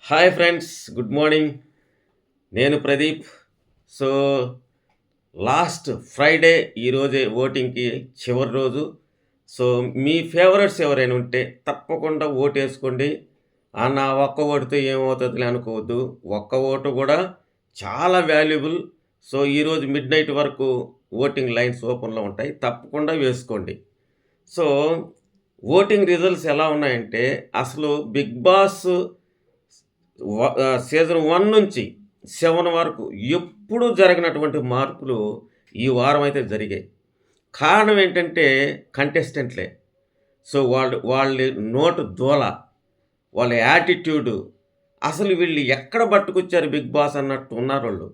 Hi friends, good morning. నేను Pradeep. So, last Friday ఈరోజే ఓటింగ్‌కి చివరి రోజు. సో, మీ ఫేవరెట్స్ ఎవరైనా ఉంటే తప్పకుండా ఓటేసుకోండి. నా ఒక్క ఓటుతో ఏమవుతదిలే అనుకోవద్దు. ఒక్క ఓటు కూడా చాలా వాల్యుబుల్. సో, ఈరోజు మిడ్‌నైట్ వరకు ఓటింగ్ లైన్స్ ఓపెన్‌లో ఉంటాయి. తప్పకుండా వేసుకోండి. సో, ఓటింగ్ రిజల్ట్స్ ఎలా ఉన్నాయంటే, అసలు 'బిగ్ బాస్' సీజన్ 1 నుంచి 7 వరకు ఎప్పుడూ జరగనటువంటి మార్పులు ఈ వారం అయితే జరిగాయి. కారణం ఏంటంటే కంటెస్టెంట్‌లే. సో, వాళ్ళ నోటు దూల, వాళ్ళ యాటిట్యూడు, అసలు వీళ్ళు ఎక్కడ పట్టుకొచ్చారు 'బిగ్ బాస్' అన్నట్టు ఉన్నారోళ్ళు.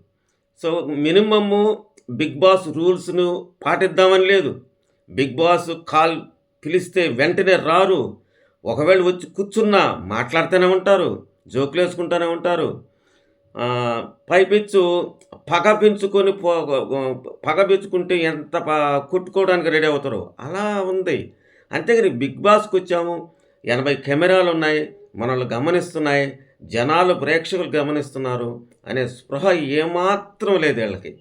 సో, మినిమమ్ము 'బిగ్ బాస్' రూల్స్‌ను పాటిద్దామని లేదు. 'బిగ్ బాస్' పిలిస్తే వెంటనే రారు. ఒకవేళ వచ్చి కూర్చున్నా మాట్లాడుతూనే ఉంటారు. జోకులేసుకుంటూనే ఉంటారు. పైపెచ్చు పగ పెంచుకొని పగ పెంచుకుంటే ఎంత కొట్టుకోవడానికి రెడీ అవుతారో అలా ఉంది. అంతేగాని 'బిగ్ బాస్'కొచ్చాము, 80 కెమెరాలున్నాయి, మనల్ని గమనిస్తున్నాయి, జనాలు ప్రేక్షకులు గమనిస్తున్నారు అనే స్పృహ ఏమాత్రం లేదు ఈళ్ళకి.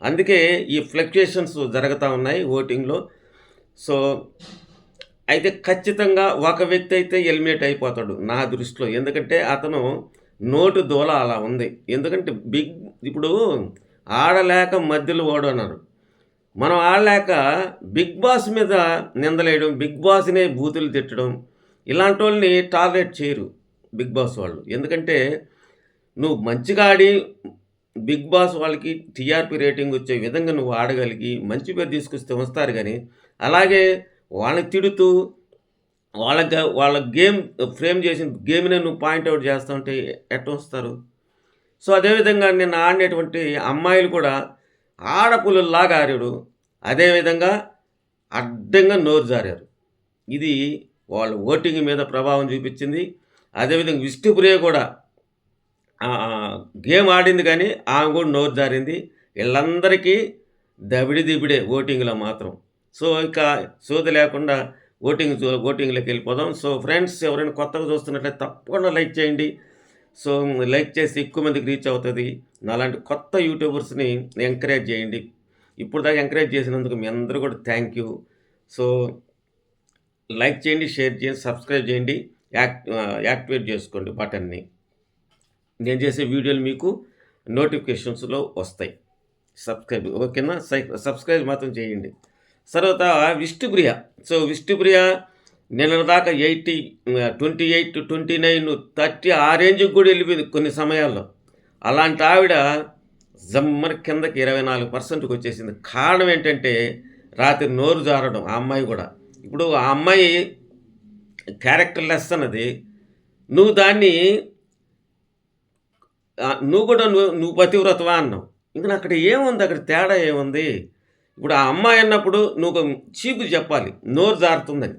అందుకే ఈ ఫ్లక్చుయేషన్స్ జరుగుతా ఉన్నాయి ఓటింగ్‌లో. సో, అయితే ఖచ్చితంగా ఒక వ్యక్తి అయితే ఎలిమినేట్ అయిపోతాడు నా దృష్టిలో. ఎందుకంటే అతను నోటు దూల అలా ఉంది. ఎందుకంటే ఇప్పుడు ఆడలేక మధ్యలో ఓడన్నారు. మనం ఆడలేక 'బిగ్ బాస్' మీద నిందలేయడం, 'బిగ్ బాస్‌నే బూతులు తిట్టడం, ఇలాంటోళ్ళని టాలరేట్ చేయరు 'బిగ్ బాస్' వాళ్ళు. ఎందుకంటే నువ్వు మంచిగా ఆడి 'బిగ్ బాస్' వాళ్ళకి టీఆర్‌పీ రేటింగ్ వచ్చే విధంగా నువ్వు ఆడగలిగి మంచి పేరు తీసుకొస్తే వస్తారు గానీ, అలాగే వాళ్ళని తిడుతూ వాళ్ళ గేమ్ ఫ్రేమ్ చేసిన గేమ్‌నే నువ్వు పాయింట్ ఔట్ చేస్తా ఉంటే ఎట్టొస్తారు? సో, అదేవిధంగా నిన్న ఆడినటువంటి అమ్మాయిలు కూడా ఆడపులుల్లాగా ఆడారు. అదేవిధంగా అడ్డంగా నోరు జారారు. ఇది వాళ్ళ ఓటింగ్ మీద ప్రభావం చూపించింది. అదేవిధంగా విష్ణుప్రియ కూడా గేమ్ ఆడింది కానీ ఆమె కూడా నోరు జారింది. వీళ్ళందరికీ దబిడే ఓటింగ్‌లో మాత్రం. సో, ఇక సోది లేకుండా ఓటింగ్‌లోకి వెళ్ళిపోదాం. సో, ఫ్రెండ్స్ ఎవరైనా కొత్తగా చూస్తున్నట్లయితే తప్పకుండా లైక్ చేయండి. సో, లైక్ చేసి ఎక్కువ మందికి రీచ్ అవుతది. నాలాంటి కొత్త యూట్యూబర్స్‌ని ఎంకరేజ్ చేయండి. ఇప్పటిదాకా ఎంకరేజ్ చేసినందుకు మీ అందరూ కూడా థ్యాంక్ యూ. సో, లైక్ చేయండి, షేర్ చేయండి, సబ్స్క్రైబ్ చేయండి, యాక్టివేట్ చేసుకోండి బటన్‌ని. నేను చేసే వీడియోలు మీకు నోటిఫికేషన్స్‌లో వస్తాయి. ఓకేనా? సబ్స్క్రైబ్ మాత్రం చేయండి. తర్వాత విష్ణుప్రియ. సో, విష్ణుప్రియ నిన్నటిదాకా 28, 29, 30 ఆ రేంజ్‌కి కూడా వెళ్ళిపోయింది కొన్ని సమయాల్లో. అలాంటి ఆవిడ జమ్మని కిందకి 24%కి వచ్చేసింది. కారణం ఏంటంటే రాత్రి నోరు జారడం ఆ అమ్మాయి కూడా. ఇప్పుడు ఆ అమ్మాయి క్యారెక్టర్ లెస్ అన్నది. నువ్వు దాన్ని నువ్వు కూడా నువ్వు పతివ్రతవా అన్నావు. ఇంక అక్కడ ఏముంది? అక్కడ తేడా ఏముంది? ఇప్పుడు ఆ అమ్మాయి అన్నప్పుడు నువ్వు చీపురు చెప్పాలి. నోరు జారుతుందని.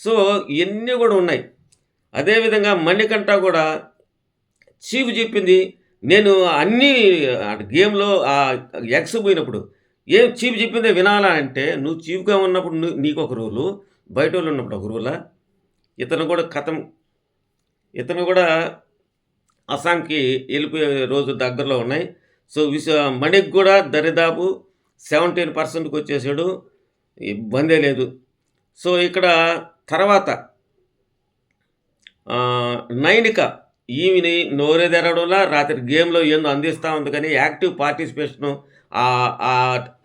సో, ఇయన్నీ కూడా ఉన్నాయి. అదేవిధంగా మణికంఠ కూడా చీపు చెప్పింది. నేను అన్నీ గేమ్‌లో ఎగ్స్ పోయినప్పుడు ఏం చీపు చెప్పిందే వినాలా అంటే, నువ్వు చీప్‌గా ఉన్నప్పుడు నీకొక రూలు, బయటోళ్ళు ఉన్నప్పుడు ఒక రూలా? ఇతను కూడా ఇతను కూడా అస్సాంకి వెళ్ళిపోయే రోజు దగ్గరలో ఉన్నాయి. సో, మణికి కూడా దరిదాపు 17%కి వచ్చేసాడు. ఇబ్బందే లేదు. సో, ఇక్కడ తర్వాత నైనిక ఈమెని నోరెదరడంలా రాత్రి గేమ్‌లో ఏందో అందిస్తా ఉంది కానీ యాక్టివ్ పార్టిసిపేషను ఆ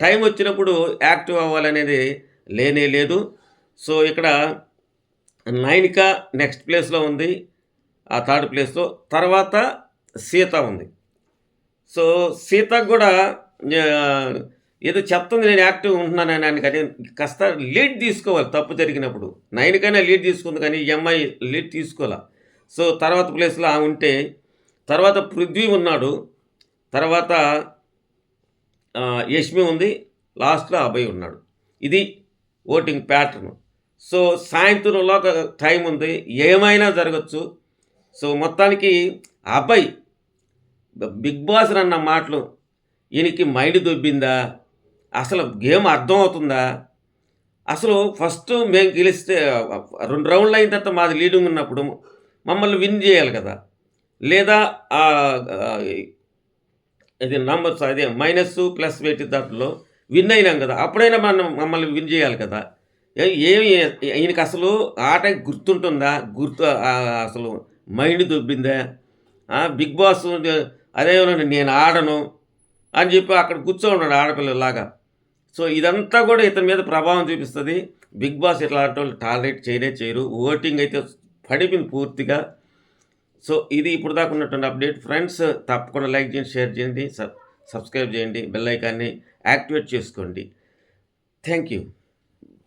టైం వచ్చినప్పుడు యాక్టివ్ అవ్వాలనేది లేనే లేదు. సో, ఇక్కడ నైనిక నెక్స్ట్ ప్లేస్‌లో ఉంది. ఆ థర్డ్ ప్లేస్‌లో. తర్వాత సీత ఉంది. సో, సీతకు కూడా ఏదో చెప్తుంది నేను యాక్టివ్ ఉంటున్నానని కానీ కాస్త లీడ్ తీసుకోవాలి తప్పు జరిగినప్పుడు. నైనికైనా లీడ్ తీసుకుంది కానీ ఈ అమ్మాయి లీడ్ తీసుకోలా. సో, తర్వాత ప్లేస్‌లో ఆమె ఉంటే, తర్వాత పృథ్వీ ఉన్నాడు. తర్వాత యష్మి ఉంది. లాస్ట్‌లో అభయ్ ఉన్నాడు. ఇది ఓటింగ్ ప్యాటర్న్. సో, సాయంత్రంలోగా టైం ఉంది. ఏమైనా జరగొచ్చు. సో, మొత్తానికి అభయ్ 'బిగ్ బాస్' అన్న మాటలు ఈయనకి మైండ్ దొబ్బిందా? అసలు గేమ్ అర్థమవుతుందా? అసలు ఫస్ట్ మేము గెలిస్తే 2 రౌండ్‌లు అయిన తర్వాత మాది లీడింగ్ ఉన్నప్పుడు మమ్మల్ని విన్ చేయాలి కదా! లేదా ఇది నంబర్స్ అదే మైనస్, ప్లస్ పెట్టి దాంట్లో విన్ అయినాం కదా! అప్పుడైనా మమ్మల్ని విన్ చేయాలి కదా! ఏమి ఈయనకసలు ఆట గుర్తుంటుందా? అసలు మైండ్ దొబ్బిందా? బిగ్ బాస్ అదేమోనండి నేను ఆడను అని చెప్పి అక్కడ కూర్చోనున్నాడు ఆడపిల్లలాగా. సో, ఇదంతా కూడా ఇతని మీద ప్రభావం చూపిస్తది. బిగ్ బాస్ ఇట్లాంటోళ్ళు టాలరేట్ చేయనే చేయరు. ఓటింగ్ అయితే పడిపోయింది పూర్తిగా. సో, ఇది ఇప్పటిదాకా ఉన్నటువంటి అప్డేట్. ఫ్రెండ్స్ తప్పకుండా లైక్ చేయండి, షేర్ చేయండి, సబ్స్క్రైబ్ చేయండి, బెల్ ఐకాన్‌ని యాక్టివేట్ చేసుకోండి. Thank you.